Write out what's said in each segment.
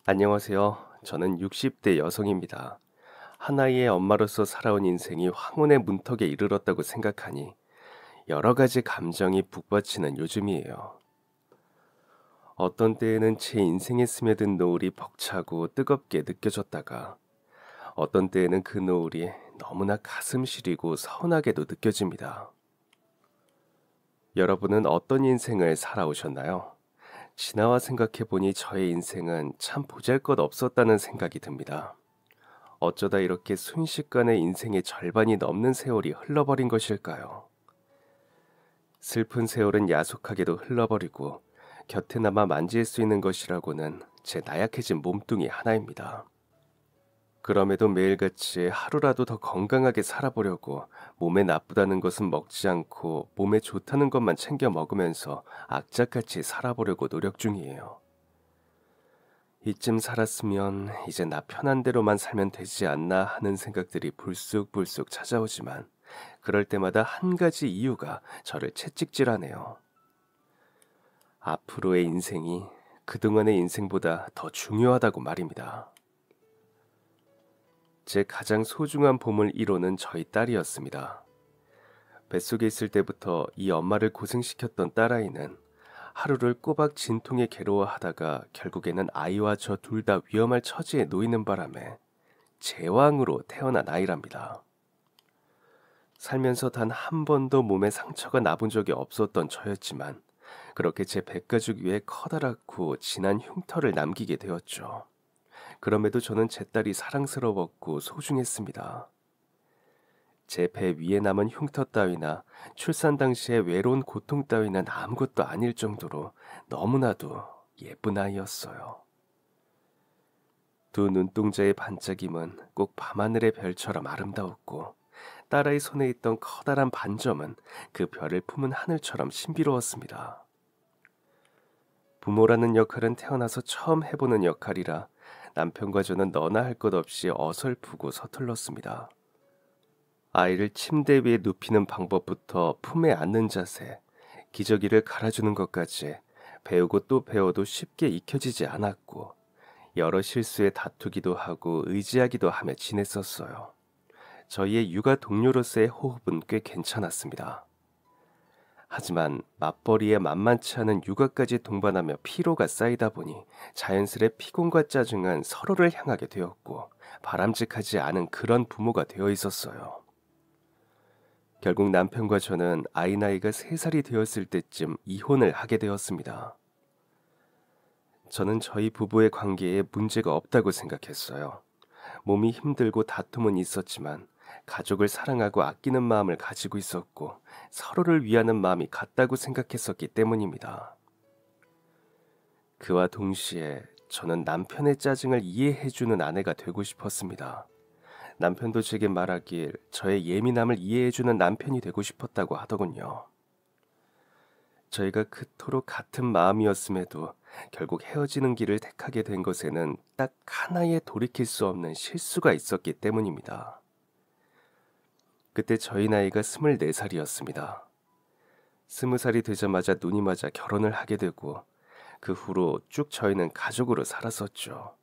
안녕하세요. 저는 60대 여성입니다. 하나의 엄마로서 살아온 인생이 황혼의 문턱에 이르렀다고 생각하니 여러 가지 감정이 북받치는 요즘이에요. 어떤 때에는 제 인생에 스며든 노을이 벅차고 뜨겁게 느껴졌다가 어떤 때에는 그 노을이 너무나 가슴 시리고 서운하게도 느껴집니다. 여러분은 어떤 인생을 살아오셨나요? 지나와 생각해보니 저의 인생은 참 보잘것없었다는 생각이 듭니다. 어쩌다 이렇게 순식간에 인생의 절반이 넘는 세월이 흘러버린 것일까요? 슬픈 세월은 야속하게도 흘러버리고 곁에 남아 만질 수 있는 것이라고는 제 나약해진 몸뚱이 하나입니다. 그럼에도 매일같이 하루라도 더 건강하게 살아보려고 몸에 나쁘다는 것은 먹지 않고 몸에 좋다는 것만 챙겨 먹으면서 악착같이 살아보려고 노력 중이에요. 이쯤 살았으면 이제 나 편한 대로만 살면 되지 않나 하는 생각들이 불쑥불쑥 찾아오지만 그럴 때마다 한 가지 이유가 저를 채찍질하네요. 앞으로의 인생이 그동안의 인생보다 더 중요하다고 말입니다. 제 가장 소중한 보물 1호는 저희 딸이었습니다. 뱃속에 있을 때부터 이 엄마를 고생시켰던 딸아이는 하루를 꼬박 진통에 괴로워하다가 결국에는 아이와 저 둘 다 위험할 처지에 놓이는 바람에 제왕으로 태어난 아이랍니다. 살면서 단 한 번도 몸에 상처가 나본 적이 없었던 저였지만 그렇게 제 백가죽 위에 커다랗고 진한 흉터를 남기게 되었죠. 그럼에도 저는 제 딸이 사랑스러웠고 소중했습니다. 제 배 위에 남은 흉터 따위나 출산 당시의 외로운 고통 따위는 아무것도 아닐 정도로 너무나도 예쁜 아이였어요. 두 눈동자의 반짝임은 꼭 밤하늘의 별처럼 아름다웠고 딸아이 손에 있던 커다란 반점은 그 별을 품은 하늘처럼 신비로웠습니다. 부모라는 역할은 태어나서 처음 해보는 역할이라 남편과 저는 너나 할 것 없이 어설프고 서툴렀습니다. 아이를 침대 위에 눕히는 방법부터 품에 안는 자세, 기저귀를 갈아주는 것까지 배우고 또 배워도 쉽게 익혀지지 않았고 여러 실수에 다투기도 하고 의지하기도 하며 지냈었어요. 저희의 육아 동료로서의 호흡은 꽤 괜찮았습니다. 하지만 맞벌이에 만만치 않은 육아까지 동반하며 피로가 쌓이다 보니 자연스레 피곤과 짜증은 서로를 향하게 되었고 바람직하지 않은 그런 부모가 되어 있었어요. 결국 남편과 저는 아이 나이가 3살이 되었을 때쯤 이혼을 하게 되었습니다. 저는 저희 부부의 관계에 문제가 없다고 생각했어요. 몸이 힘들고 다툼은 있었지만 가족을 사랑하고 아끼는 마음을 가지고 있었고 서로를 위하는 마음이 같다고 생각했었기 때문입니다. 그와 동시에 저는 남편의 짜증을 이해해주는 아내가 되고 싶었습니다. 남편도 제게 말하길 저의 예민함을 이해해주는 남편이 되고 싶었다고 하더군요. 저희가 그토록 같은 마음이었음에도 결국 헤어지는 길을 택하게 된 것에는 딱 하나의 돌이킬 수 없는 실수가 있었기 때문입니다. 그때 저희 나이가 24살이었습니다. 20살이 되자마자 눈이 맞아 결혼을 하게 되고 그 후로 쭉 저희는 가족으로 살았었죠.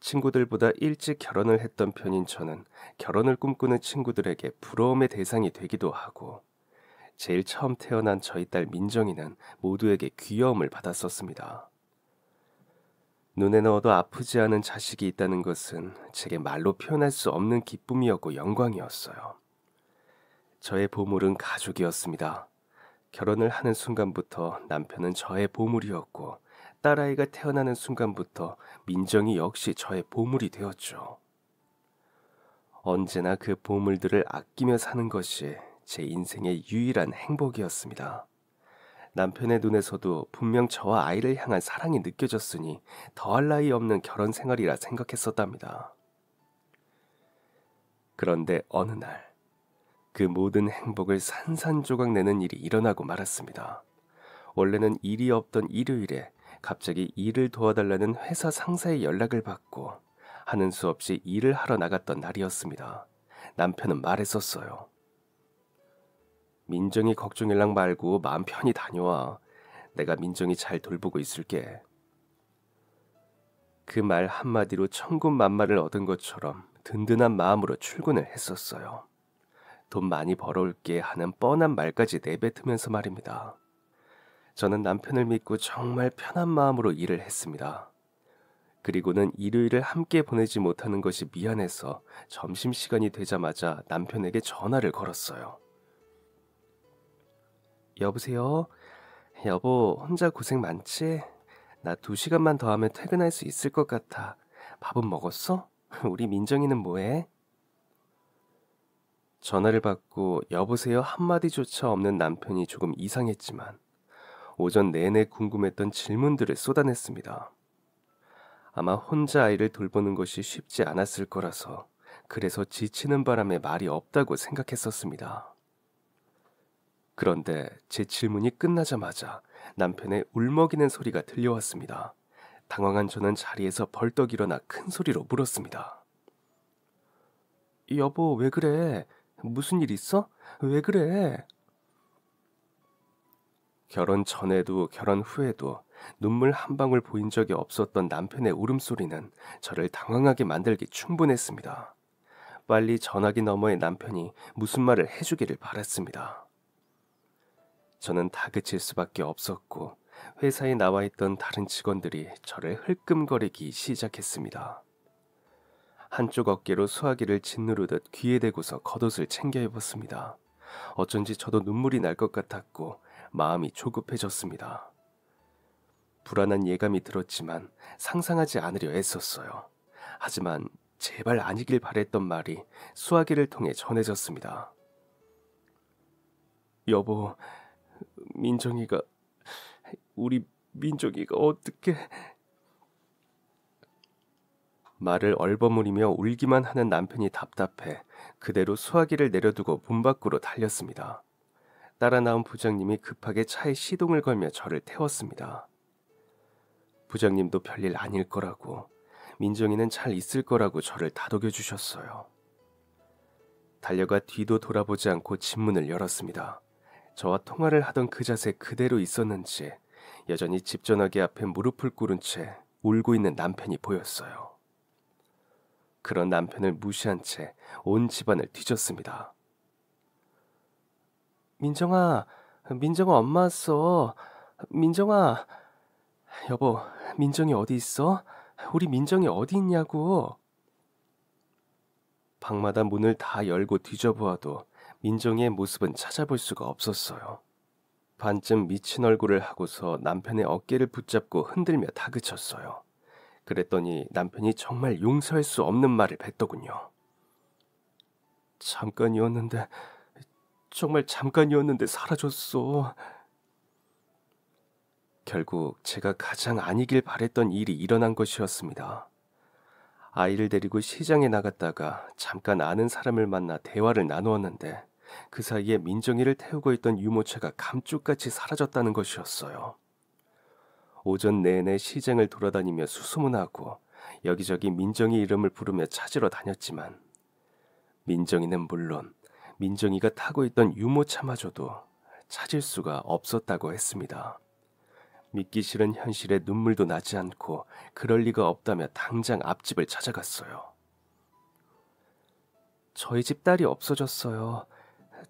친구들보다 일찍 결혼을 했던 편인 저는 결혼을 꿈꾸는 친구들에게 부러움의 대상이 되기도 하고 제일 처음 태어난 저희 딸 민정이는 모두에게 귀여움을 받았었습니다. 눈에 넣어도 아프지 않은 자식이 있다는 것은 제게 말로 표현할 수 없는 기쁨이었고 영광이었어요. 저의 보물은 가족이었습니다. 결혼을 하는 순간부터 남편은 저의 보물이었고 딸아이가 태어나는 순간부터 민정이 역시 저의 보물이 되었죠. 언제나 그 보물들을 아끼며 사는 것이 제 인생의 유일한 행복이었습니다. 남편의 눈에서도 분명 저와 아이를 향한 사랑이 느껴졌으니 더할 나위 없는 결혼 생활이라 생각했었답니다. 그런데 어느 날 그 모든 행복을 산산조각 내는 일이 일어나고 말았습니다. 원래는 일이 없던 일요일에 갑자기 일을 도와달라는 회사 상사의 연락을 받고 하는 수 없이 일을 하러 나갔던 날이었습니다. 남편은 말했었어요. 민정이 걱정일랑 말고 마음 편히 다녀와. 내가 민정이 잘 돌보고 있을게. 그 말 한마디로 천군만마를 얻은 것처럼 든든한 마음으로 출근을 했었어요. 돈 많이 벌어올게 하는 뻔한 말까지 내뱉으면서 말입니다. 저는 남편을 믿고 정말 편한 마음으로 일을 했습니다. 그리고는 일요일을 함께 보내지 못하는 것이 미안해서 점심시간이 되자마자 남편에게 전화를 걸었어요. 여보세요? 여보, 혼자 고생 많지? 나 2시간만 더 하면 퇴근할 수 있을 것 같아. 밥은 먹었어? 우리 민정이는 뭐해? 전화를 받고 여보세요 한마디조차 없는 남편이 조금 이상했지만 오전 내내 궁금했던 질문들을 쏟아냈습니다. 아마 혼자 아이를 돌보는 것이 쉽지 않았을 거라서 그래서 지치는 바람에 말이 없다고 생각했었습니다. 그런데 제 질문이 끝나자마자 남편의 울먹이는 소리가 들려왔습니다. 당황한 저는 자리에서 벌떡 일어나 큰 소리로 물었습니다. 여보, 왜 그래? 무슨 일 있어? 왜 그래? 결혼 전에도 결혼 후에도 눈물 한 방울 보인 적이 없었던 남편의 울음소리는 저를 당황하게 만들기 충분했습니다. 빨리 전화기 너머의 남편이 무슨 말을 해주기를 바랐습니다. 저는 다그칠 수밖에 없었고 회사에 나와 있던 다른 직원들이 저를 흘끔거리기 시작했습니다. 한쪽 어깨로 수화기를 짓누르듯 귀에 대고서 겉옷을 챙겨 입었습니다. 어쩐지 저도 눈물이 날 것 같았고 마음이 조급해졌습니다. 불안한 예감이 들었지만 상상하지 않으려 애썼어요. 하지만 제발 아니길 바랬던 말이 수화기를 통해 전해졌습니다. 여보, 민정이가 우리 민정이가 어떻게... 말을 얼버무리며 울기만 하는 남편이 답답해 그대로 수화기를 내려두고 문 밖으로 달렸습니다. 따라 나온 부장님이 급하게 차에 시동을 걸며 저를 태웠습니다. 부장님도 별일 아닐 거라고, 민정이는 잘 있을 거라고 저를 다독여 주셨어요. 달려가 뒤도 돌아보지 않고 집문을 열었습니다. 저와 통화를 하던 그 자세 그대로 있었는지 여전히 집 전화기 앞에 무릎을 꿇은 채 울고 있는 남편이 보였어요. 그런 남편을 무시한 채 온 집안을 뒤졌습니다. 민정아, 민정아 엄마 왔어. 민정아, 여보, 민정이 어디 있어? 우리 민정이 어디 있냐고. 방마다 문을 다 열고 뒤져보아도 민정이의 모습은 찾아볼 수가 없었어요. 반쯤 미친 얼굴을 하고서 남편의 어깨를 붙잡고 흔들며 다그쳤어요. 그랬더니 남편이 정말 용서할 수 없는 말을 뱉더군요. 잠깐이었는데, 정말 잠깐이었는데 사라졌어. 결국 제가 가장 아니길 바랬던 일이 일어난 것이었습니다. 아이를 데리고 시장에 나갔다가 잠깐 아는 사람을 만나 대화를 나누었는데 그 사이에 민정이를 태우고 있던 유모차가 감쪽같이 사라졌다는 것이었어요. 오전 내내 시장을 돌아다니며 수소문하고 여기저기 민정이 이름을 부르며 찾으러 다녔지만 민정이는 물론 민정이가 타고 있던 유모차마저도 찾을 수가 없었다고 했습니다. 믿기 싫은 현실에 눈물도 나지 않고 그럴 리가 없다며 당장 앞집을 찾아갔어요. 저희 집 딸이 없어졌어요.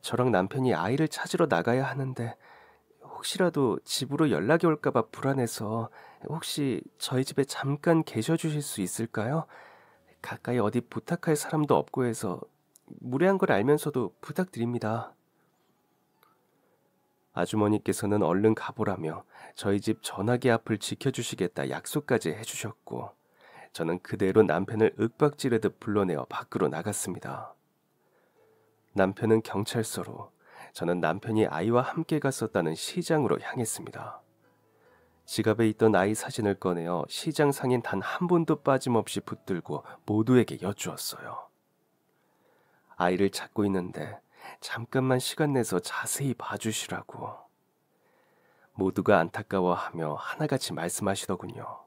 저랑 남편이 아이를 찾으러 나가야 하는데 혹시라도 집으로 연락이 올까봐 불안해서 혹시 저희 집에 잠깐 계셔 주실 수 있을까요? 가까이 어디 부탁할 사람도 없고 해서 무례한 걸 알면서도 부탁드립니다. 아주머니께서는 얼른 가보라며 저희 집 전화기 앞을 지켜주시겠다 약속까지 해주셨고 저는 그대로 남편을 윽박지르듯 불러내어 밖으로 나갔습니다. 남편은 경찰서로, 저는 남편이 아이와 함께 갔었다는 시장으로 향했습니다. 지갑에 있던 아이 사진을 꺼내어 시장 상인 단 한 분도 빠짐없이 붙들고 모두에게 여쭈었어요. 아이를 찾고 있는데 잠깐만 시간 내서 자세히 봐주시라고. 모두가 안타까워하며 하나같이 말씀하시더군요.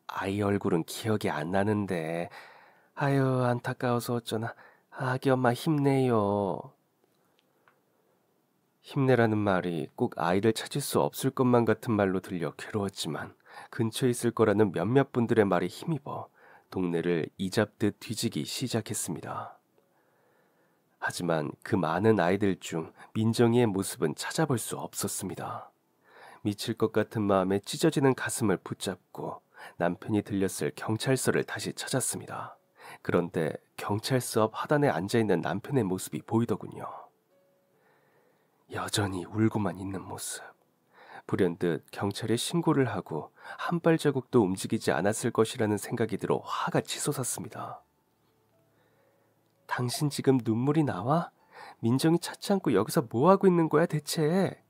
아이 얼굴은 기억이 안 나는데 아유 안타까워서 어쩌나. 아기 엄마 힘내요. 힘내라는 말이 꼭 아이를 찾을 수 없을 것만 같은 말로 들려 괴로웠지만 근처에 있을 거라는 몇몇 분들의 말에 힘입어 동네를 이잡듯 뒤지기 시작했습니다. 하지만 그 많은 아이들 중 민정이의 모습은 찾아볼 수 없었습니다. 미칠 것 같은 마음에 찢어지는 가슴을 붙잡고 남편이 들렸을 경찰서를 다시 찾았습니다. 그런데 경찰서 앞 하단에 앉아있는 남편의 모습이 보이더군요. 여전히 울고만 있는 모습. 불현듯 경찰에 신고를 하고 한 발자국도 움직이지 않았을 것이라는 생각이 들어 화가 치솟았습니다. 당신 지금 눈물이 나와? 민정이 찾지 않고 여기서 뭐하고 있는 거야 대체?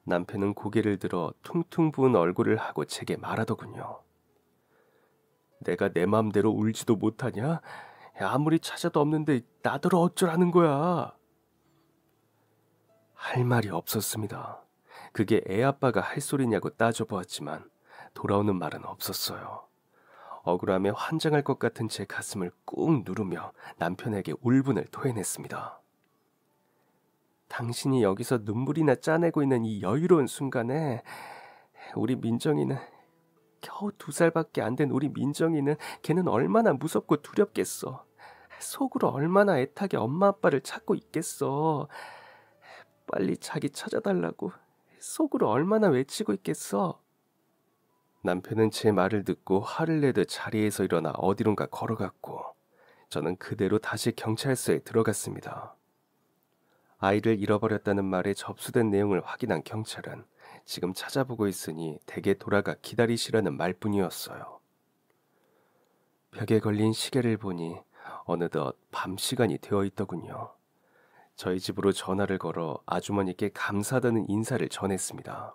남편은 고개를 들어 퉁퉁 부은 얼굴을 하고 제게 말하더군요. 내가 내 맘대로 울지도 못하냐? 아무리 찾아도 없는데 나더러 어쩌라는 거야? 할 말이 없었습니다. 그게 애 아빠가 할 소리냐고 따져보았지만 돌아오는 말은 없었어요. 억울함에 환장할 것 같은 제 가슴을 꾹 누르며 남편에게 울분을 토해냈습니다. 당신이 여기서 눈물이나 짜내고 있는 이 여유로운 순간에 우리 민정이는 겨우 2살밖에 안 된 우리 민정이는 걔는 얼마나 무섭고 두렵겠어. 속으로 얼마나 애타게 엄마 아빠를 찾고 있겠어. 빨리 자기 찾아달라고 속으로 얼마나 외치고 있겠어. 남편은 제 말을 듣고 화를 내듯 자리에서 일어나 어디론가 걸어갔고 저는 그대로 다시 경찰서에 들어갔습니다. 아이를 잃어버렸다는 말에 접수된 내용을 확인한 경찰은 지금 찾아보고 있으니 댁에 돌아가 기다리시라는 말뿐이었어요. 벽에 걸린 시계를 보니 어느덧 밤 시간이 되어 있더군요. 저희 집으로 전화를 걸어 아주머니께 감사하다는 인사를 전했습니다.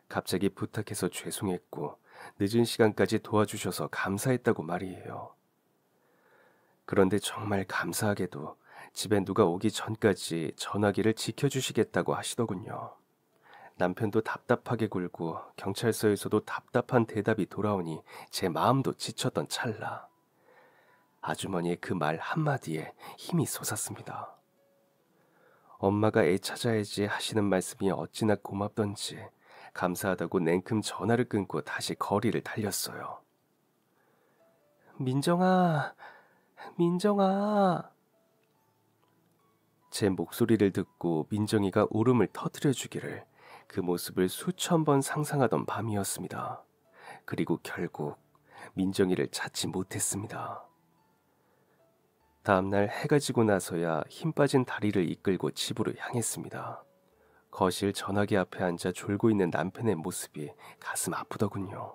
갑자기 부탁해서 죄송했고 늦은 시간까지 도와주셔서 감사했다고 말이에요. 그런데 정말 감사하게도 집에 누가 오기 전까지 전화기를 지켜주시겠다고 하시더군요. 남편도 답답하게 굴고 경찰서에서도 답답한 대답이 돌아오니 제 마음도 지쳤던 찰나 아주머니의 그 말 한마디에 힘이 솟았습니다. 엄마가 애 찾아야지 하시는 말씀이 어찌나 고맙던지 감사하다고 냉큼 전화를 끊고 다시 거리를 달렸어요. 민정아, 민정아. 제 목소리를 듣고 민정이가 울음을 터뜨려 주기를 그 모습을 수천 번 상상하던 밤이었습니다. 그리고 결국 민정이를 찾지 못했습니다. 다음날 해가 지고 나서야 힘 빠진 다리를 이끌고 집으로 향했습니다. 거실 전화기 앞에 앉아 졸고 있는 남편의 모습이 가슴 아프더군요.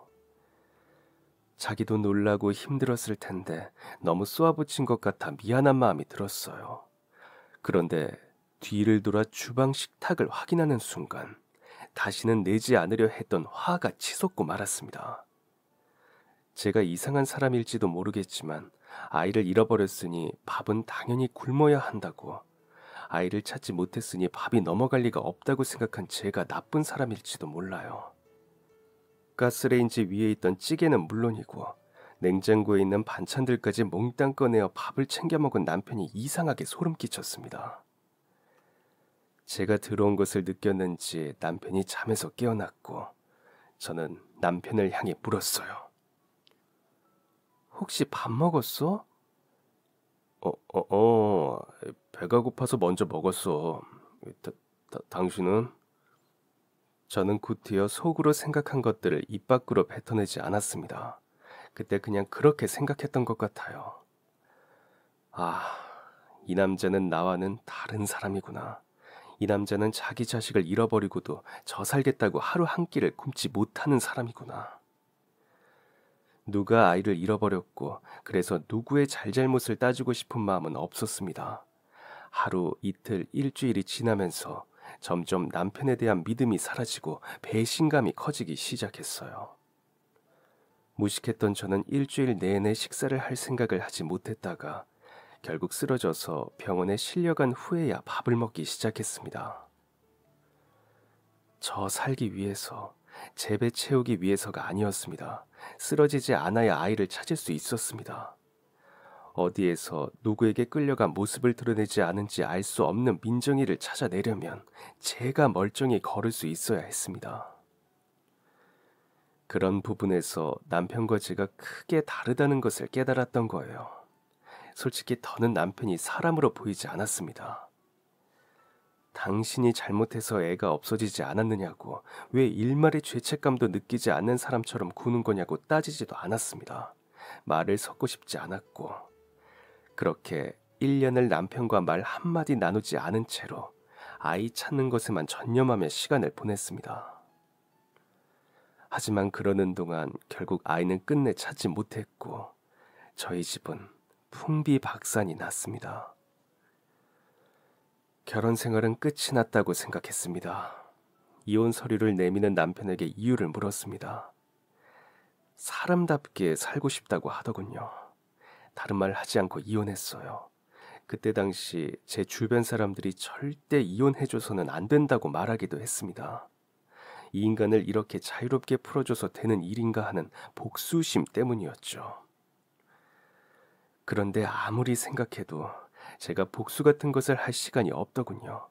자기도 놀라고 힘들었을 텐데 너무 쏘아붙인 것 같아 미안한 마음이 들었어요. 그런데 뒤를 돌아 주방 식탁을 확인하는 순간 다시는 내지 않으려 했던 화가 치솟고 말았습니다. 제가 이상한 사람일지도 모르겠지만 아이를 잃어버렸으니 밥은 당연히 굶어야 한다고, 아이를 찾지 못했으니 밥이 넘어갈 리가 없다고 생각한 제가 나쁜 사람일지도 몰라요. 가스레인지 위에 있던 찌개는 물론이고 냉장고에 있는 반찬들까지 몽땅 꺼내어 밥을 챙겨 먹은 남편이 이상하게 소름 끼쳤습니다. 제가 들어온 것을 느꼈는지 남편이 잠에서 깨어났고 저는 남편을 향해 물었어요. 혹시 밥 먹었어? 배가 고파서 먼저 먹었어. 당신은? 저는 곧이어 속으로 생각한 것들을 입 밖으로 뱉어내지 않았습니다. 그때 그냥 그렇게 생각했던 것 같아요. 아, 이 남자는 나와는 다른 사람이구나. 이 남자는 자기 자식을 잃어버리고도 저 살겠다고 하루 한 끼를 굶지 못하는 사람이구나. 누가 아이를 잃어버렸고 그래서 누구의 잘잘못을 따지고 싶은 마음은 없었습니다. 하루, 이틀, 일주일이 지나면서 점점 남편에 대한 믿음이 사라지고 배신감이 커지기 시작했어요. 무식했던 저는 일주일 내내 식사를 할 생각을 하지 못했다가 결국 쓰러져서 병원에 실려간 후에야 밥을 먹기 시작했습니다. 저 살기 위해서, 제 배 채우기 위해서가 아니었습니다. 쓰러지지 않아야 아이를 찾을 수 있었습니다. 어디에서 누구에게 끌려가 모습을 드러내지 않은지 알 수 없는 민정이를 찾아내려면 제가 멀쩡히 걸을 수 있어야 했습니다. 그런 부분에서 남편과 제가 크게 다르다는 것을 깨달았던 거예요. 솔직히 더는 남편이 사람으로 보이지 않았습니다. 당신이 잘못해서 애가 없어지지 않았느냐고, 왜 일말의 죄책감도 느끼지 않는 사람처럼 구는 거냐고 따지지도 않았습니다. 말을 섞고 싶지 않았고, 그렇게 1년을 남편과 말 한마디 나누지 않은 채로 아이 찾는 것에만 전념하며 시간을 보냈습니다. 하지만 그러는 동안 결국 아이는 끝내 찾지 못했고, 저희 집은 풍비박산이 났습니다. 결혼 생활은 끝이 났다고 생각했습니다. 이혼 서류를 내미는 남편에게 이유를 물었습니다. 사람답게 살고 싶다고 하더군요. 다른 말 하지 않고 이혼했어요. 그때 당시 제 주변 사람들이 절대 이혼해줘서는 안 된다고 말하기도 했습니다. 이 인간을 이렇게 자유롭게 풀어줘서 되는 일인가 하는 복수심 때문이었죠. 그런데 아무리 생각해도 제가 복수 같은 것을 할 시간이 없더군요.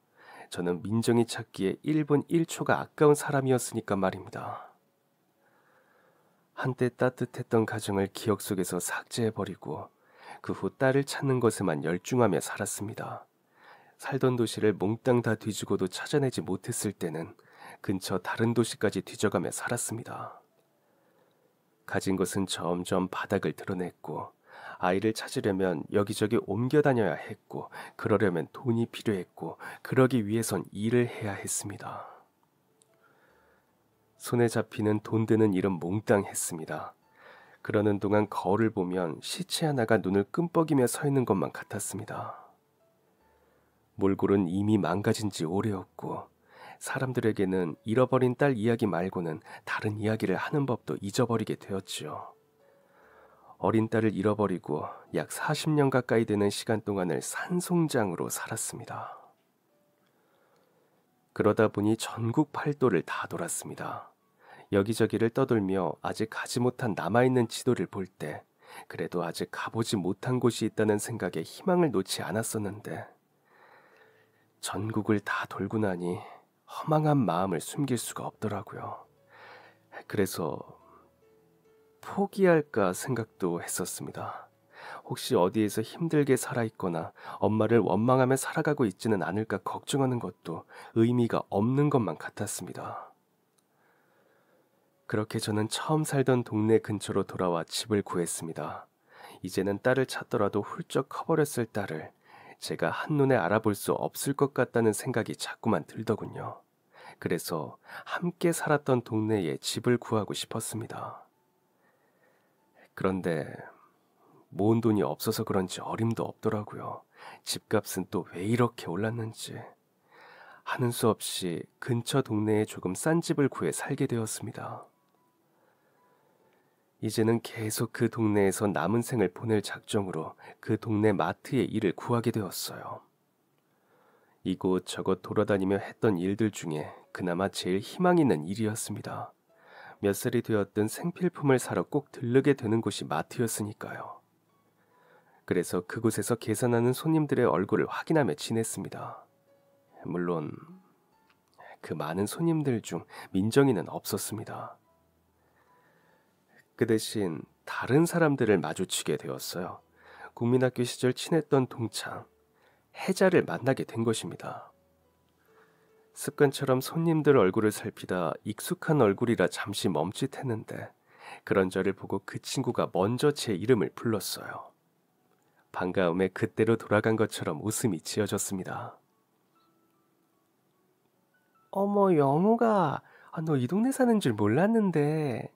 저는 민정이 찾기에 1분 1초가 아까운 사람이었으니까 말입니다. 한때 따뜻했던 가정을 기억 속에서 삭제해버리고 그 후 딸을 찾는 것에만 열중하며 살았습니다. 살던 도시를 몽땅 다 뒤지고도 찾아내지 못했을 때는 근처 다른 도시까지 뒤져가며 살았습니다. 가진 것은 점점 바닥을 드러냈고, 아이를 찾으려면 여기저기 옮겨 다녀야 했고, 그러려면 돈이 필요했고, 그러기 위해선 일을 해야 했습니다. 손에 잡히는 돈 드는 일은 몽땅했습니다. 그러는 동안 거울을 보면 시체 하나가 눈을 끔뻑이며 서 있는 것만 같았습니다. 몰골은 이미 망가진 지 오래였고, 사람들에게는 잃어버린 딸 이야기 말고는 다른 이야기를 하는 법도 잊어버리게 되었지요. 어린 딸을 잃어버리고 약 40년 가까이 되는 시간 동안을 산송장으로 살았습니다. 그러다 보니 전국 팔도를 다 돌았습니다. 여기저기를 떠돌며 아직 가지 못한 남아있는 지도를 볼 때 그래도 아직 가보지 못한 곳이 있다는 생각에 희망을 놓지 않았었는데, 전국을 다 돌고 나니 허망한 마음을 숨길 수가 없더라고요. 그래서 포기할까 생각도 했었습니다. 혹시 어디에서 힘들게 살아있거나 엄마를 원망하며 살아가고 있지는 않을까 걱정하는 것도 의미가 없는 것만 같았습니다. 그렇게 저는 처음 살던 동네 근처로 돌아와 집을 구했습니다. 이제는 딸을 찾더라도 훌쩍 커버렸을 딸을 제가 한눈에 알아볼 수 없을 것 같다는 생각이 자꾸만 들더군요. 그래서 함께 살았던 동네에 집을 구하고 싶었습니다. 그런데 모은 돈이 없어서 그런지 어림도 없더라고요. 집값은 또 왜 이렇게 올랐는지. 하는 수 없이 근처 동네에 조금 싼 집을 구해 살게 되었습니다. 이제는 계속 그 동네에서 남은 생을 보낼 작정으로 그 동네 마트에 일을 구하게 되었어요. 이곳 저곳 돌아다니며 했던 일들 중에 그나마 제일 희망 있는 일이었습니다. 몇 살이 되었든 생필품을 사러 꼭 들르게 되는 곳이 마트였으니까요. 그래서 그곳에서 계산하는 손님들의 얼굴을 확인하며 지냈습니다. 물론 그 많은 손님들 중 민정이는 없었습니다. 그 대신 다른 사람들을 마주치게 되었어요. 국민학교 시절 친했던 동창 혜자를 만나게 된 것입니다. 습관처럼 손님들 얼굴을 살피다 익숙한 얼굴이라 잠시 멈칫했는데, 그런 저를 보고 그 친구가 먼저 제 이름을 불렀어요. 반가움에 그때로 돌아간 것처럼 웃음이 지어졌습니다. 어머, 영우가, 너 이 동네 사는 줄 몰랐는데.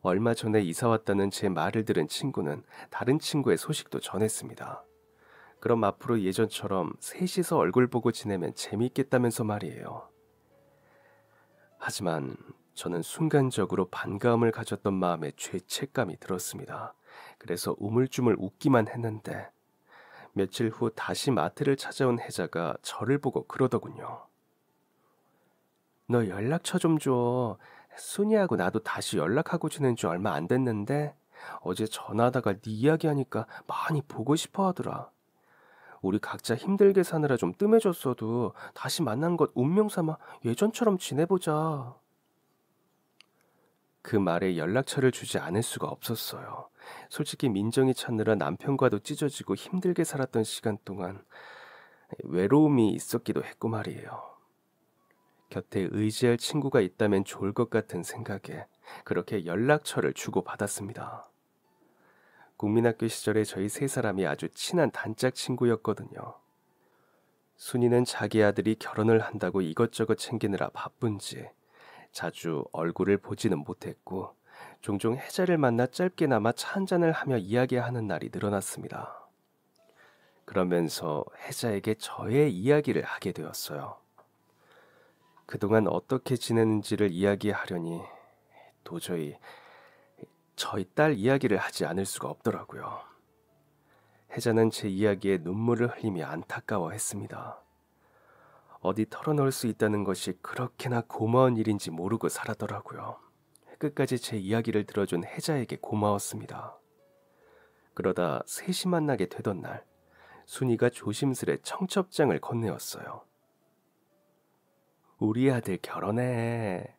얼마 전에 이사 왔다는 제 말을 들은 친구는 다른 친구의 소식도 전했습니다. 그럼 앞으로 예전처럼 셋이서 얼굴 보고 지내면 재미있겠다면서 말이에요. 하지만 저는 순간적으로 반가움을 가졌던 마음에 죄책감이 들었습니다. 그래서 우물쭈물 웃기만 했는데, 며칠 후 다시 마트를 찾아온 혜자가 저를 보고 그러더군요. 너 연락처 좀 줘. 순이하고 나도 다시 연락하고 지낸 지 얼마 안 됐는데 어제 전화하다가 네 이야기하니까 많이 보고 싶어 하더라. 우리 각자 힘들게 사느라 좀 뜸해졌어도 다시 만난 것 운명 삼아 예전처럼 지내보자. 그 말에 연락처를 주지 않을 수가 없었어요. 솔직히 민정이 찾느라 남편과도 찢어지고 힘들게 살았던 시간 동안 외로움이 있었기도 했고 말이에요. 곁에 의지할 친구가 있다면 좋을 것 같은 생각에 그렇게 연락처를 주고받았습니다. 국민학교 시절에 저희 세 사람이 아주 친한 단짝 친구였거든요. 순이는 자기 아들이 결혼을 한다고 이것저것 챙기느라 바쁜지 자주 얼굴을 보지는 못했고 종종 혜자를 만나 짧게나마 차 한잔을 하며 이야기하는 날이 늘어났습니다. 그러면서 혜자에게 저의 이야기를 하게 되었어요. 그동안 어떻게 지내는지를 이야기하려니 도저히 저희 딸 이야기를 하지 않을 수가 없더라고요. 혜자는 제 이야기에 눈물을 흘리며 안타까워했습니다. 어디 털어놓을 수 있다는 것이 그렇게나 고마운 일인지 모르고 살았더라고요. 끝까지 제 이야기를 들어준 혜자에게 고마웠습니다. 그러다 셋이 만나게 되던 날, 순이가 조심스레 청첩장을 건네었어요. 우리 아들 결혼해.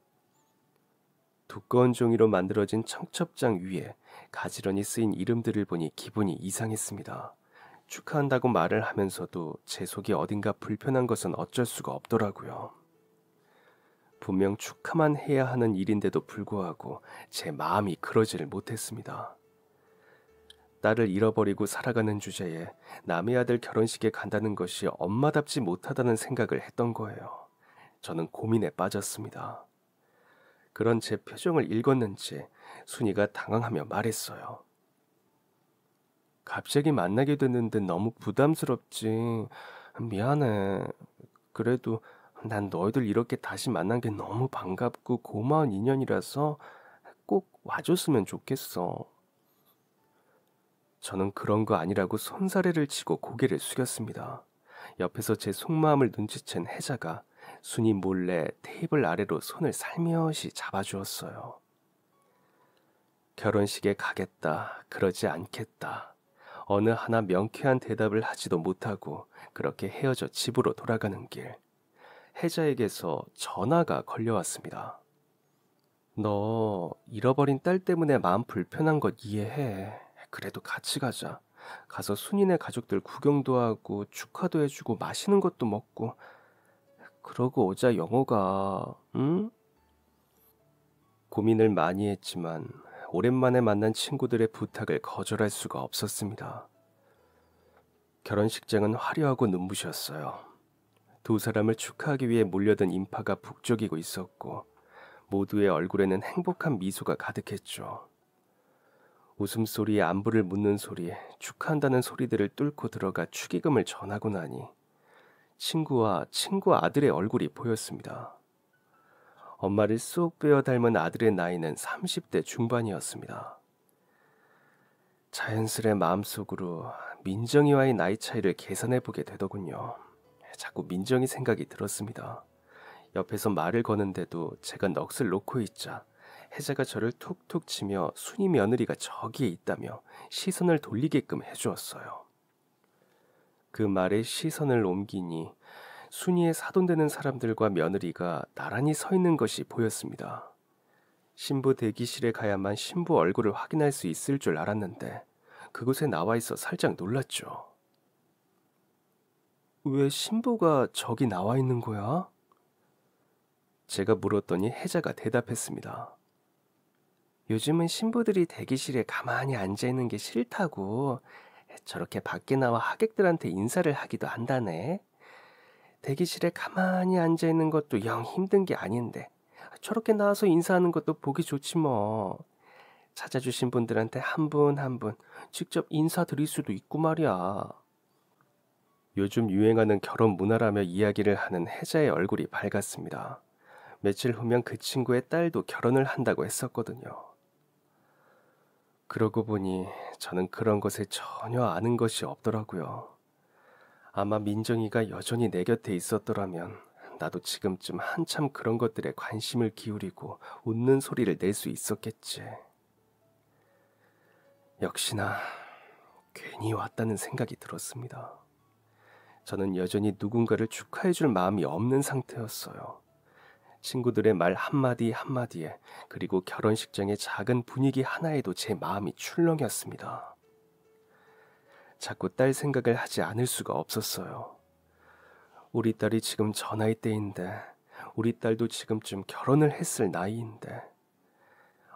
두꺼운 종이로 만들어진 청첩장 위에 가지런히 쓰인 이름들을 보니 기분이 이상했습니다. 축하한다고 말을 하면서도 제 속이 어딘가 불편한 것은 어쩔 수가 없더라고요. 분명 축하만 해야 하는 일인데도 불구하고 제 마음이 그러지를 못했습니다. 딸을 잃어버리고 살아가는 주제에 남의 아들 결혼식에 간다는 것이 엄마답지 못하다는 생각을 했던 거예요. 저는 고민에 빠졌습니다. 그런 제 표정을 읽었는지 순이가 당황하며 말했어요. 갑자기 만나게 됐는데 너무 부담스럽지. 미안해. 그래도 난 너희들 이렇게 다시 만난 게 너무 반갑고 고마운 인연이라서 꼭 와줬으면 좋겠어. 저는 그런 거 아니라고 손사래를 치고 고개를 숙였습니다. 옆에서 제 속마음을 눈치챈 혜자가 순이 몰래 테이블 아래로 손을 살며시 잡아주었어요. 결혼식에 가겠다, 그러지 않겠다. 어느 하나 명쾌한 대답을 하지도 못하고 그렇게 헤어져 집으로 돌아가는 길, 혜자에게서 전화가 걸려왔습니다. 너 잃어버린 딸 때문에 마음 불편한 것 이해해. 그래도 같이 가자. 가서 순이네 가족들 구경도 하고 축하도 해주고 맛있는 것도 먹고 그러고 오자 영호가. 응? 고민을 많이 했지만 오랜만에 만난 친구들의 부탁을 거절할 수가 없었습니다. 결혼식장은 화려하고 눈부셨어요. 두 사람을 축하하기 위해 몰려든 인파가 북적이고 있었고 모두의 얼굴에는 행복한 미소가 가득했죠. 웃음소리에 안부를 묻는 소리, 축하한다는 소리들을 뚫고 들어가 축의금을 전하고 나니 친구와 친구 아들의 얼굴이 보였습니다. 엄마를 쏙 빼어 닮은 아들의 나이는 30대 중반이었습니다. 자연스레 마음속으로 민정이와의 나이 차이를 계산해 보게 되더군요. 자꾸 민정이 생각이 들었습니다. 옆에서 말을 거는데도 제가 넋을 놓고 있자 혜자가 저를 툭툭 치며 순이 며느리가 저기에 있다며 시선을 돌리게끔 해주었어요. 그 말에 시선을 옮기니 순이의 사돈되는 사람들과 며느리가 나란히 서 있는 것이 보였습니다. 신부 대기실에 가야만 신부 얼굴을 확인할 수 있을 줄 알았는데 그곳에 나와 있어 살짝 놀랐죠. 왜 신부가 저기 나와 있는 거야? 제가 물었더니 혜자가 대답했습니다. 요즘은 신부들이 대기실에 가만히 앉아있는 게 싫다고 저렇게 밖에 나와 하객들한테 인사를 하기도 한다네. 대기실에 가만히 앉아있는 것도 영 힘든 게 아닌데 저렇게 나와서 인사하는 것도 보기 좋지 뭐. 찾아주신 분들한테 한 분 한 분 직접 인사드릴 수도 있고 말이야. 요즘 유행하는 결혼 문화라며 이야기를 하는 혜자의 얼굴이 밝았습니다. 며칠 후면 그 친구의 딸도 결혼을 한다고 했었거든요. 그러고 보니 저는 그런 것에 전혀 아는 것이 없더라고요. 아마 민정이가 여전히 내 곁에 있었더라면 나도 지금쯤 한참 그런 것들에 관심을 기울이고 웃는 소리를 낼 수 있었겠지. 역시나 괜히 왔다는 생각이 들었습니다. 저는 여전히 누군가를 축하해줄 마음이 없는 상태였어요. 친구들의 말 한마디 한마디에 그리고 결혼식장의 작은 분위기 하나에도 제 마음이 출렁였습니다. 자꾸 딸 생각을 하지 않을 수가 없었어요. 우리 딸이 지금 저 나이 때인데 우리 딸도 지금쯤 결혼을 했을 나이인데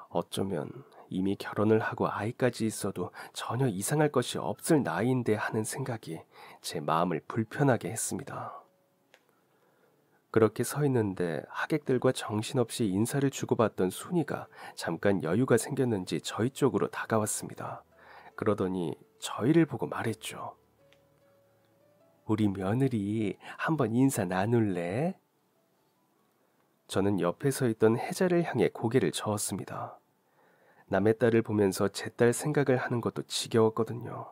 어쩌면 이미 결혼을 하고 아이까지 있어도 전혀 이상할 것이 없을 나이인데 하는 생각이 제 마음을 불편하게 했습니다. 그렇게 서 있는데 하객들과 정신없이 인사를 주고받던 순이가 잠깐 여유가 생겼는지 저희 쪽으로 다가왔습니다. 그러더니 저희를 보고 말했죠. 우리 며느리 한번 인사 나눌래? 저는 옆에 서 있던 혜자를 향해 고개를 저었습니다. 남의 딸을 보면서 제 딸 생각을 하는 것도 지겨웠거든요.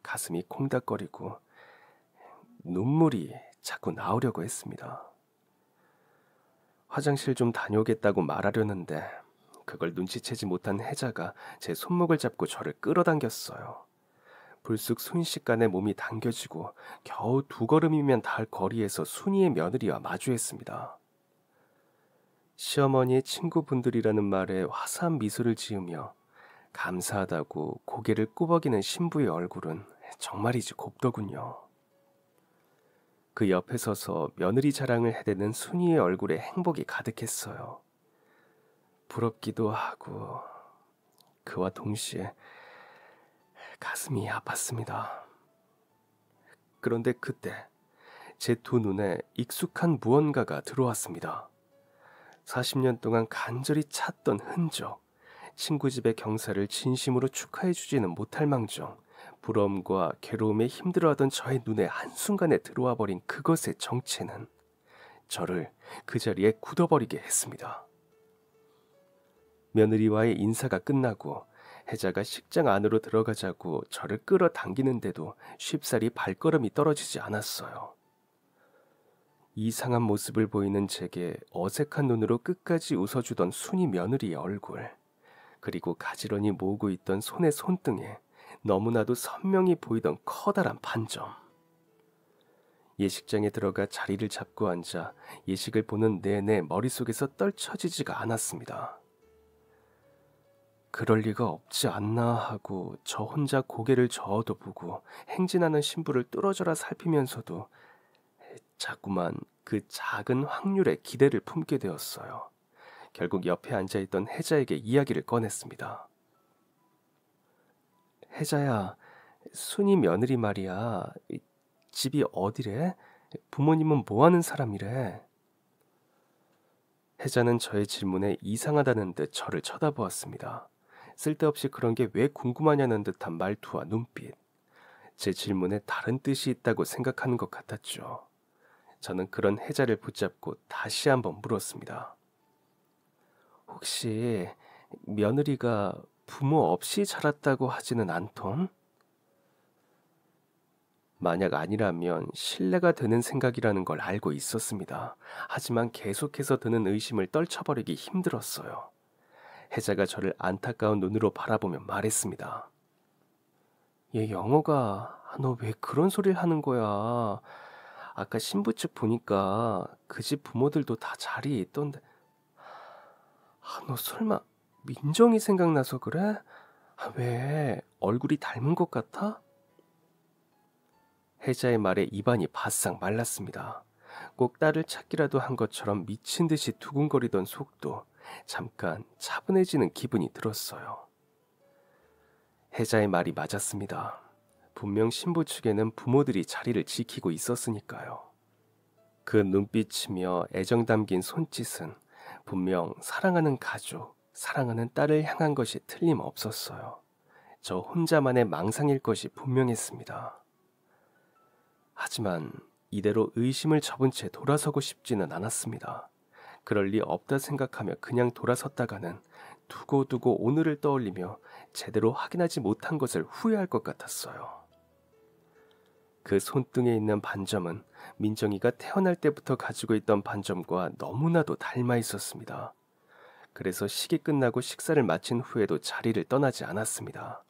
가슴이 콩닥거리고 눈물이 자꾸 나오려고 했습니다. 화장실 좀 다녀오겠다고 말하려는데 그걸 눈치채지 못한 혜자가 제 손목을 잡고 저를 끌어당겼어요. 불쑥 순식간에 몸이 당겨지고 겨우 2걸음이면 닿을 거리에서 순이의 며느리와 마주했습니다. 시어머니의 친구분들이라는 말에 화사한 미소를 지으며 감사하다고 고개를 꾸벅이는 신부의 얼굴은 정말이지 곱더군요. 그 옆에 서서 며느리 자랑을 해대는 순이의 얼굴에 행복이 가득했어요. 부럽기도 하고 그와 동시에 가슴이 아팠습니다. 그런데 그때 제 2눈에 익숙한 무언가가 들어왔습니다. 40년 동안 간절히 찾던 흔적, 친구 집의 경사를 진심으로 축하해주지는 못할 망정 부러움과 괴로움에 힘들어하던 저의 눈에 한순간에 들어와 버린 그것의 정체는 저를 그 자리에 굳어버리게 했습니다. 며느리와의 인사가 끝나고 혜자가 식장 안으로 들어가자고 저를 끌어당기는데도 쉽사리 발걸음이 떨어지지 않았어요. 이상한 모습을 보이는 제게 어색한 눈으로 끝까지 웃어주던 순이 며느리의 얼굴, 그리고 가지런히 모으고 있던 손의 손등에 너무나도 선명히 보이던 커다란 반점. 예식장에 들어가 자리를 잡고 앉아 예식을 보는 내내 머릿속에서 떨쳐지지가 않았습니다. 그럴 리가 없지 않나 하고 저 혼자 고개를 저어도 보고 행진하는 신부를 뚫어져라 살피면서도 자꾸만 그 작은 확률에 기대를 품게 되었어요. 결국 옆에 앉아있던 혜자에게 이야기를 꺼냈습니다. 혜자야, 순이 며느리 말이야. 집이 어디래? 부모님은 뭐하는 사람이래? 혜자는 저의 질문에 이상하다는 듯 저를 쳐다보았습니다. 쓸데없이 그런 게 왜 궁금하냐는 듯한 말투와 눈빛. 제 질문에 다른 뜻이 있다고 생각하는 것 같았죠. 저는 그런 혜자를 붙잡고 다시 한번 물었습니다. 혹시 며느리가 부모 없이 자랐다고 하지는 않던? 만약 아니라면 신뢰가 되는 생각이라는 걸 알고 있었습니다. 하지만 계속해서 드는 의심을 떨쳐버리기 힘들었어요. 혜자가 저를 안타까운 눈으로 바라보며 말했습니다. 얘 영어가 너 왜 그런 소리를 하는 거야? 아까 신부 측 보니까 그 집 부모들도 다 자리에 있던데. 너 설마 민정이 생각나서 그래? 왜? 얼굴이 닮은 것 같아? 혜자의 말에 입안이 바싹 말랐습니다. 꼭 딸을 찾기라도 한 것처럼 미친 듯이 두근거리던 속도, 잠깐 차분해지는 기분이 들었어요. 혜자의 말이 맞았습니다. 분명 신부 측에는 부모들이 자리를 지키고 있었으니까요. 그 눈빛이며 애정 담긴 손짓은 분명 사랑하는 가족, 사랑하는 딸을 향한 것이 틀림없었어요. 저 혼자만의 망상일 것이 분명했습니다. 하지만 이대로 의심을 접은 채 돌아서고 싶지는 않았습니다. 그럴 리 없다 생각하며 그냥 돌아섰다가는 두고두고 오늘을 떠올리며 제대로 확인하지 못한 것을 후회할 것 같았어요. 그 손등에 있는 반점은 민정이가 태어날 때부터 가지고 있던 반점과 너무나도 닮아 있었습니다. 그래서 식이 끝나고 식사를 마친 후에도 자리를 떠나지 않았습니다.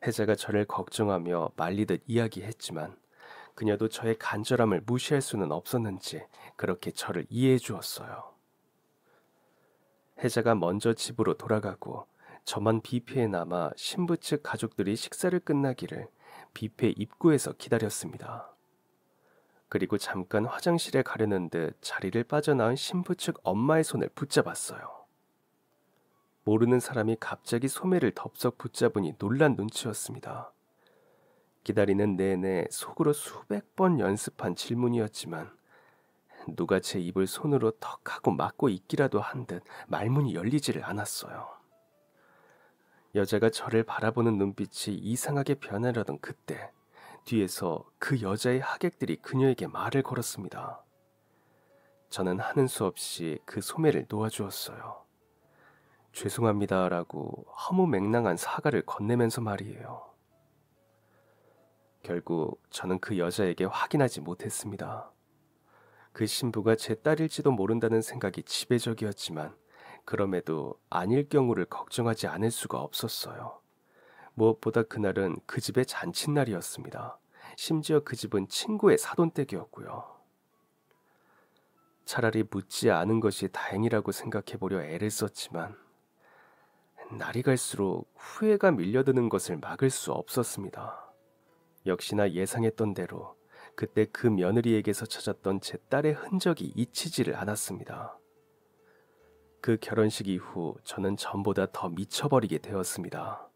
혜자가 저를 걱정하며 말리듯 이야기했지만 그녀도 저의 간절함을 무시할 수는 없었는지 그렇게 저를 이해해 주었어요. 혜자가 먼저 집으로 돌아가고 저만 뷔페에 남아 신부 측 가족들이 식사를 끝나기를 뷔페 입구에서 기다렸습니다. 그리고 잠깐 화장실에 가려는 듯 자리를 빠져나온 신부 측 엄마의 손을 붙잡았어요. 모르는 사람이 갑자기 소매를 덥석 붙잡으니 놀란 눈치였습니다. 기다리는 내내 속으로 수백 번 연습한 질문이었지만 누가 제 입을 손으로 턱 하고 막고 있기라도 한 듯 말문이 열리지를 않았어요. 여자가 저를 바라보는 눈빛이 이상하게 변하려던 그때 뒤에서 그 여자의 하객들이 그녀에게 말을 걸었습니다. 저는 하는 수 없이 그 소매를 놓아주었어요. 죄송합니다라고 허무맹랑한 사과를 건네면서 말이에요. 결국 저는 그 여자에게 확인하지 못했습니다. 그 신부가 제 딸일지도 모른다는 생각이 지배적이었지만 그럼에도 아닐 경우를 걱정하지 않을 수가 없었어요. 무엇보다 그날은 그 집의 잔칫날이었습니다. 심지어 그 집은 친구의 사돈댁이었고요. 차라리 묻지 않은 것이 다행이라고 생각해보려 애를 썼지만 날이 갈수록 후회가 밀려드는 것을 막을 수 없었습니다. 역시나 예상했던 대로 그때 그 며느리에게서 찾았던 제 딸의 흔적이 잊히지를 않았습니다. 그 결혼식 이후 저는 전보다 더 미쳐버리게 되었습니다.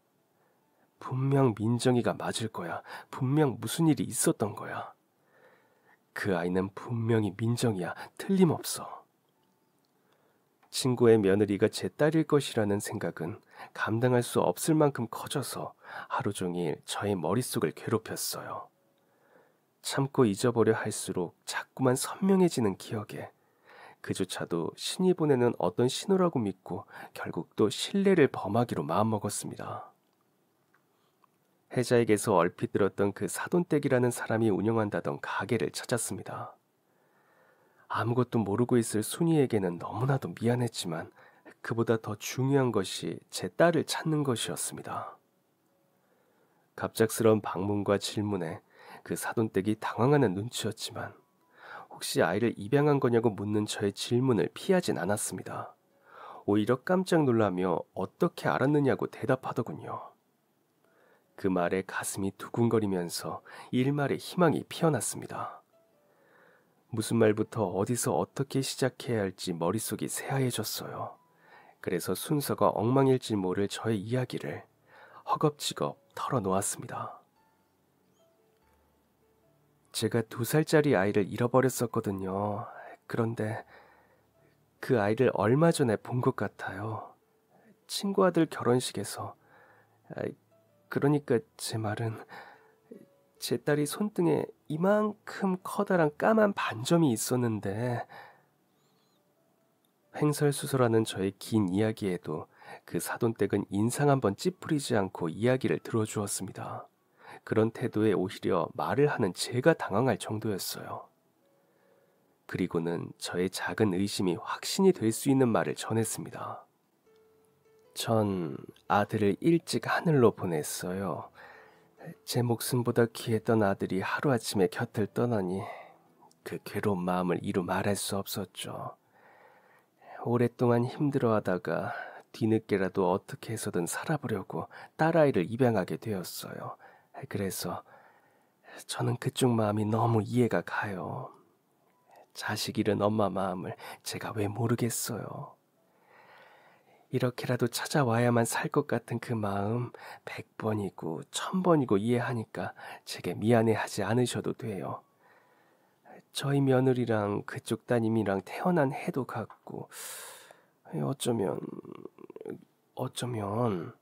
분명 민정이가 맞을 거야. 분명 무슨 일이 있었던 거야. 그 아이는 분명히 민정이야. 틀림없어. 친구의 며느리가 제 딸일 것이라는 생각은 감당할 수 없을 만큼 커져서 하루 종일 저의 머릿속을 괴롭혔어요. 참고 잊어버려 할수록 자꾸만 선명해지는 기억에 그조차도 신이 보내는 어떤 신호라고 믿고 결국 또 신뢰를 범하기로 마음먹었습니다. 혜자에게서 얼핏 들었던 그 사돈댁이라는 사람이 운영한다던 가게를 찾았습니다. 아무것도 모르고 있을 순이에게는 너무나도 미안했지만 그보다 더 중요한 것이 제 딸을 찾는 것이었습니다. 갑작스러운 방문과 질문에 그 사돈댁이 당황하는 눈치였지만 혹시 아이를 입양한 거냐고 묻는 저의 질문을 피하진 않았습니다. 오히려 깜짝 놀라며 어떻게 알았느냐고 대답하더군요. 그 말에 가슴이 두근거리면서 일말의 희망이 피어났습니다. 무슨 말부터 어디서 어떻게 시작해야 할지 머릿속이 새하얘졌어요. 그래서 순서가 엉망일지 모를 저의 이야기를 허겁지겁 털어놓았습니다. 제가 2살짜리 아이를 잃어버렸었거든요. 그런데 그 아이를 얼마 전에 본 것 같아요. 친구 아들 결혼식에서. 그러니까 제 말은 제 딸이 손등에 이만큼 커다란 까만 반점이 있었는데 횡설수설하는 저의 긴 이야기에도 그 사돈댁은 인상 한번 찌푸리지 않고 이야기를 들어주었습니다. 그런 태도에 오히려 말을 하는 제가 당황할 정도였어요. 그리고는 저의 작은 의심이 확신이 될 수 있는 말을 전했습니다. 전 아들을 일찍 하늘로 보냈어요. 제 목숨보다 귀했던 아들이 하루아침에 곁을 떠나니 그 괴로운 마음을 이루 말할 수 없었죠. 오랫동안 힘들어하다가 뒤늦게라도 어떻게 해서든 살아보려고 딸아이를 입양하게 되었어요. 그래서 저는 그쪽 마음이 너무 이해가 가요. 자식 잃은 엄마 마음을 제가 왜 모르겠어요. 이렇게라도 찾아와야만 살 것 같은 그 마음 100번이고 1000번이고 이해하니까 제게 미안해하지 않으셔도 돼요. 저희 며느리랑 그쪽 따님이랑 태어난 해도 같고 어쩌면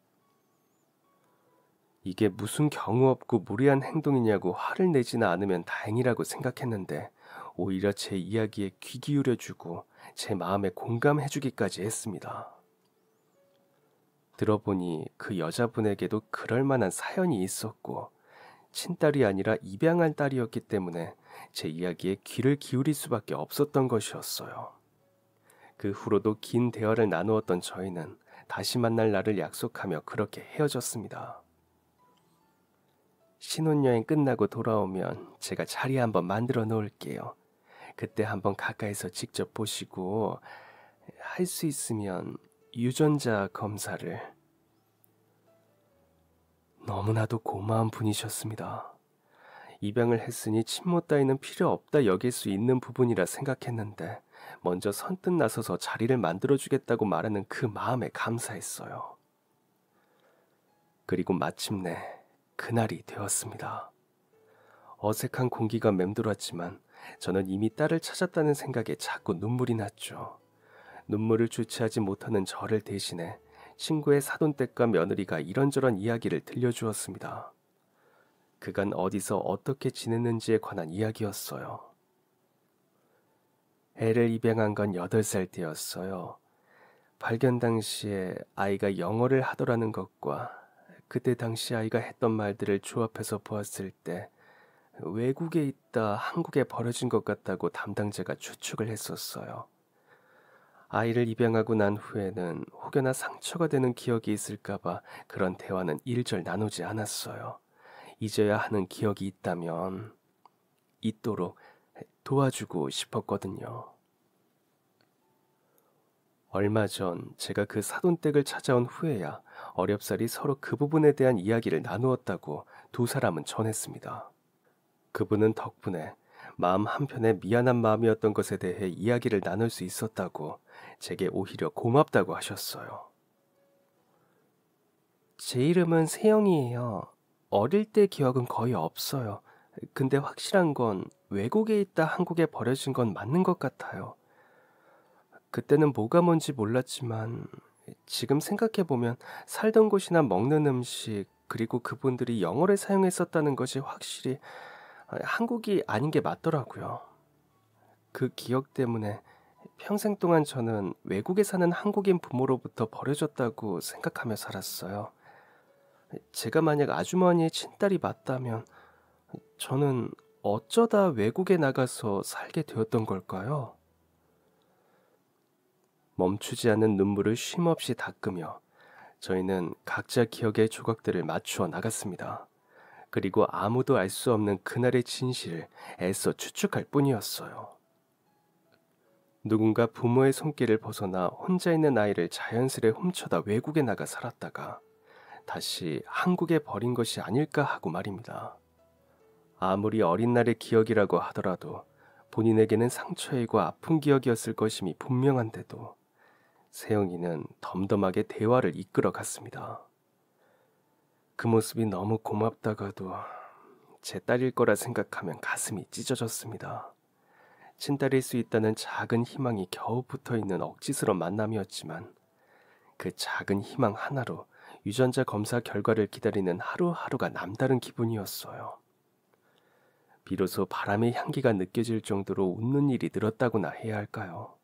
이게 무슨 경우 없고 무례한 행동이냐고 화를 내지는 않으면 다행이라고 생각했는데 오히려 제 이야기에 귀 기울여주고 제 마음에 공감해주기까지 했습니다. 들어보니 그 여자분에게도 그럴 만한 사연이 있었고 친딸이 아니라 입양한 딸이었기 때문에 제 이야기에 귀를 기울일 수밖에 없었던 것이었어요. 그 후로도 긴 대화를 나누었던 저희는 다시 만날 날을 약속하며 그렇게 헤어졌습니다. 신혼여행 끝나고 돌아오면 제가 자리 한번 만들어 놓을게요. 그때 한번 가까이서 직접 보시고 할 수 있으면 유전자 검사를. 너무나도 고마운 분이셨습니다. 입양을 했으니 친모 따위는 필요 없다 여길 수 있는 부분이라 생각했는데 먼저 선뜻 나서서 자리를 만들어주겠다고 말하는 그 마음에 감사했어요. 그리고 마침내 그날이 되었습니다. 어색한 공기가 맴돌았지만 저는 이미 딸을 찾았다는 생각에 자꾸 눈물이 났죠. 눈물을 주체하지 못하는 저를 대신해 친구의 사돈댁과 며느리가 이런저런 이야기를 들려주었습니다. 그간 어디서 어떻게 지냈는지에 관한 이야기였어요. 애를 입양한 건 8살 때였어요. 발견 당시에 아이가 영어를 하더라는 것과 그때 당시 아이가 했던 말들을 조합해서 보았을 때 외국에 있다 한국에 버려진 것 같다고 담당자가 추측을 했었어요. 아이를 입양하고 난 후에는 혹여나 상처가 되는 기억이 있을까봐 그런 대화는 일절 나누지 않았어요. 잊어야 하는 기억이 있다면 잊도록 도와주고 싶었거든요. 얼마 전 제가 그 사돈댁을 찾아온 후에야 어렵사리 서로 그 부분에 대한 이야기를 나누었다고 두 사람은 전했습니다. 그분은 덕분에 마음 한편에 미안한 마음이었던 것에 대해 이야기를 나눌 수 있었다고 제게 오히려 고맙다고 하셨어요. 제 이름은 세영이에요. 어릴 때 기억은 거의 없어요. 근데 확실한 건 외국에 있다 한국에 버려진 건 맞는 것 같아요. 그때는 뭐가 뭔지 몰랐지만 지금 생각해보면 살던 곳이나 먹는 음식 그리고 그분들이 영어를 사용했었다는 것이 확실히 한국이 아닌 게 맞더라고요. 그 기억 때문에 평생 동안 저는 외국에 사는 한국인 부모로부터 버려졌다고 생각하며 살았어요. 제가 만약 아주머니의 친딸이 맞다면 저는 어쩌다 외국에 나가서 살게 되었던 걸까요? 멈추지 않는 눈물을 쉼없이 닦으며 저희는 각자 기억의 조각들을 맞추어 나갔습니다. 그리고 아무도 알 수 없는 그날의 진실을 애써 추측할 뿐이었어요. 누군가 부모의 손길을 벗어나 혼자 있는 아이를 자연스레 훔쳐다 외국에 나가 살았다가 다시 한국에 버린 것이 아닐까 하고 말입니다. 아무리 어린 날의 기억이라고 하더라도 본인에게는 상처이고 아픈 기억이었을 것임이 분명한데도 세영이는 덤덤하게 대화를 이끌어 갔습니다. 그 모습이 너무 고맙다가도 제 딸일 거라 생각하면 가슴이 찢어졌습니다. 친딸일 수 있다는 작은 희망이 겨우 붙어있는 억지스러운 만남이었지만 그 작은 희망 하나로 유전자 검사 결과를 기다리는 하루하루가 남다른 기분이었어요. 비로소 바람의 향기가 느껴질 정도로 웃는 일이 늘었다고나 해야 할까요?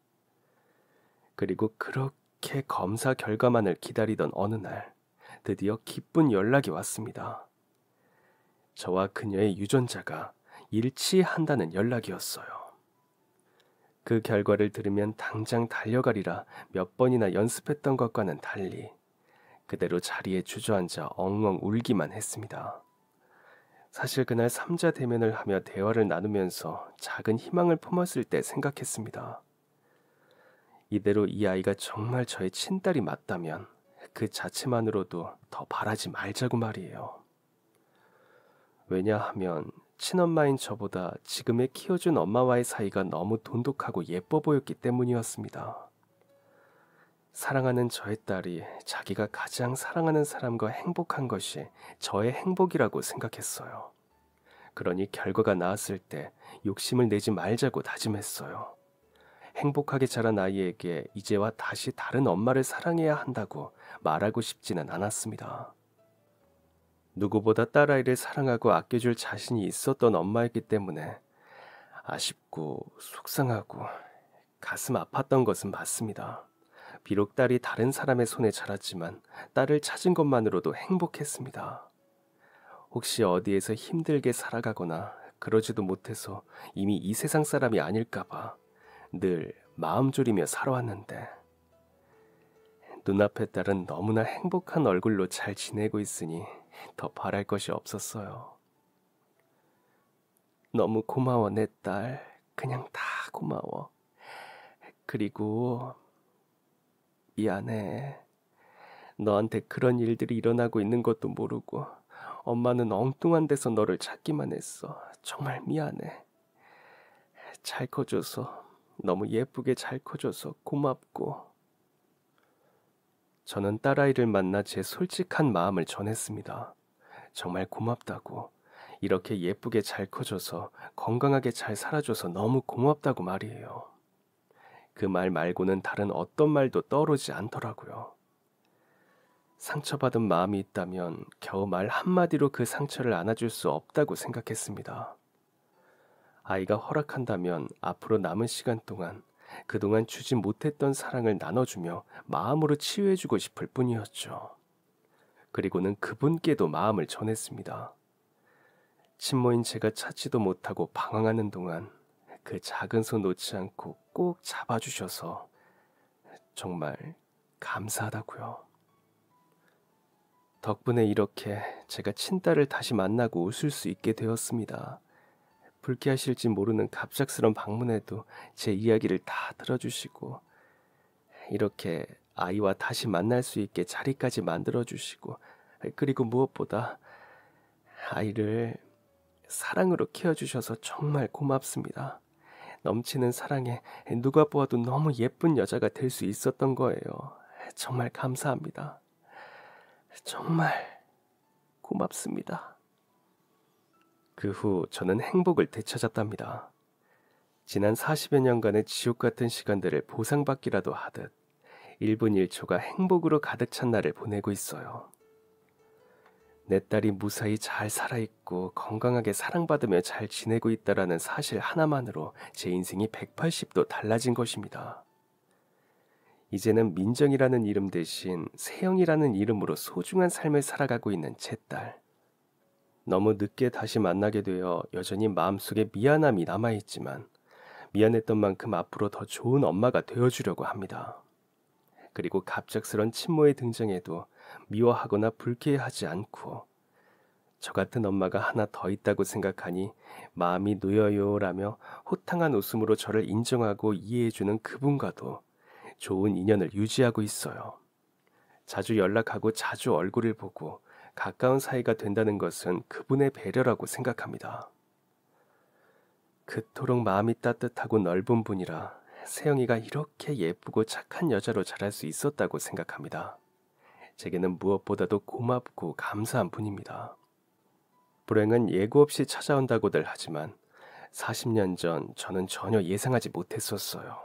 그리고 그렇게 검사 결과만을 기다리던 어느 날 드디어 기쁜 연락이 왔습니다. 저와 그녀의 유전자가 일치한다는 연락이었어요. 그 결과를 들으면 당장 달려가리라 몇 번이나 연습했던 것과는 달리 그대로 자리에 주저앉아 엉엉 울기만 했습니다. 사실 그날 삼자 대면을 하며 대화를 나누면서 작은 희망을 품었을 때 생각했습니다. 이대로 이 아이가 정말 저의 친딸이 맞다면 그 자체만으로도 더 바라지 말자고 말이에요. 왜냐하면 친엄마인 저보다 지금의 키워준 엄마와의 사이가 너무 돈독하고 예뻐 보였기 때문이었습니다. 사랑하는 저의 딸이 자기가 가장 사랑하는 사람과 행복한 것이 저의 행복이라고 생각했어요. 그러니 결과가 나왔을 때 욕심을 내지 말자고 다짐했어요. 행복하게 자란 아이에게 이제와 다시 다른 엄마를 사랑해야 한다고 말하고 싶지는 않았습니다. 누구보다 딸아이를 사랑하고 아껴줄 자신이 있었던 엄마였기 때문에 아쉽고 속상하고 가슴 아팠던 것은 맞습니다. 비록 딸이 다른 사람의 손에 자랐지만 딸을 찾은 것만으로도 행복했습니다. 혹시 어디에서 힘들게 살아가거나 그러지도 못해서 이미 이 세상 사람이 아닐까봐 늘 마음 졸이며 살아왔는데 눈앞의 딸은 너무나 행복한 얼굴로 잘 지내고 있으니 더 바랄 것이 없었어요. 너무 고마워, 내 딸. 그냥 다 고마워. 그리고 미안해. 너한테 그런 일들이 일어나고 있는 것도 모르고 엄마는 엉뚱한 데서 너를 찾기만 했어. 정말 미안해. 잘 커줘서, 너무 예쁘게 잘 커줘서 고맙고. 저는 딸아이를 만나 제 솔직한 마음을 전했습니다. 정말 고맙다고. 이렇게 예쁘게 잘 커줘서 건강하게 잘 살아줘서 너무 고맙다고 말이에요. 그 말 말고는 다른 어떤 말도 떠오르지 않더라고요. 상처받은 마음이 있다면 겨우 말 한마디로 그 상처를 안아줄 수 없다고 생각했습니다. 아이가 허락한다면 앞으로 남은 시간 동안 그동안 주지 못했던 사랑을 나눠주며 마음으로 치유해주고 싶을 뿐이었죠. 그리고는 그분께도 마음을 전했습니다. 친모인 제가 찾지도 못하고 방황하는 동안 그 작은 손 놓지 않고 꼭 잡아주셔서 정말 감사하다고요. 덕분에 이렇게 제가 친딸을 다시 만나고 웃을 수 있게 되었습니다. 불쾌하실지 모르는 갑작스런 방문에도 제 이야기를 다 들어주시고 이렇게 아이와 다시 만날 수 있게 자리까지 만들어주시고 그리고 무엇보다 아이를 사랑으로 키워주셔서 정말 고맙습니다. 넘치는 사랑에 누가 보아도 너무 예쁜 여자가 될 수 있었던 거예요. 정말 감사합니다. 정말 고맙습니다. 그 후 저는 행복을 되찾았답니다. 지난 40여 년간의 지옥 같은 시간들을 보상받기라도 하듯 1분 1초가 행복으로 가득 찬 날을 보내고 있어요. 내 딸이 무사히 잘 살아있고 건강하게 사랑받으며 잘 지내고 있다라는 사실 하나만으로 제 인생이 180도 달라진 것입니다. 이제는 민정이라는 이름 대신 세영이라는 이름으로 소중한 삶을 살아가고 있는 제 딸. 너무 늦게 다시 만나게 되어 여전히 마음속에 미안함이 남아있지만 미안했던 만큼 앞으로 더 좋은 엄마가 되어주려고 합니다. 그리고 갑작스런 친모의 등장에도 미워하거나 불쾌해하지 않고 저 같은 엄마가 하나 더 있다고 생각하니 마음이 놓여요라며 호탕한 웃음으로 저를 인정하고 이해해주는 그분과도 좋은 인연을 유지하고 있어요. 자주 연락하고 자주 얼굴을 보고 가까운 사이가 된다는 것은 그분의 배려라고 생각합니다. 그토록 마음이 따뜻하고 넓은 분이라 세영이가 이렇게 예쁘고 착한 여자로 자랄 수 있었다고 생각합니다. 제게는 무엇보다도 고맙고 감사한 분입니다. 불행은 예고 없이 찾아온다고들 하지만 40년 전 저는 전혀 예상하지 못했었어요.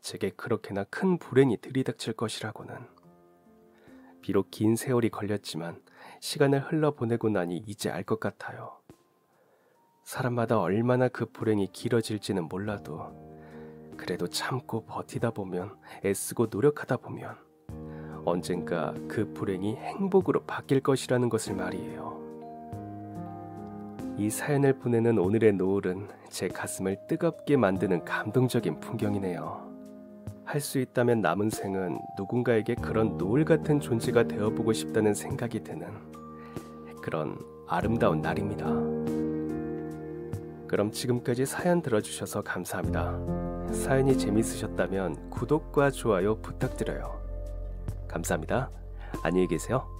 제게 그렇게나 큰 불행이 들이닥칠 것이라고는. 비록 긴 세월이 걸렸지만 시간을 흘러보내고 나니 이제 알 것 같아요. 사람마다 얼마나 그 불행이 길어질지는 몰라도 그래도 참고 버티다 보면 애쓰고 노력하다 보면 언젠가 그 불행이 행복으로 바뀔 것이라는 것을 말이에요. 이 사연을 보내는 오늘의 노을은 제 가슴을 뜨겁게 만드는 감동적인 풍경이네요. 할 수 있다면 남은 생은 누군가에게 그런 노을 같은 존재가 되어보고 싶다는 생각이 드는 그런 아름다운 날입니다. 그럼 지금까지 사연 들어주셔서 감사합니다. 사연이 재밌으셨다면 구독과 좋아요 부탁드려요. 감사합니다. 안녕히 계세요.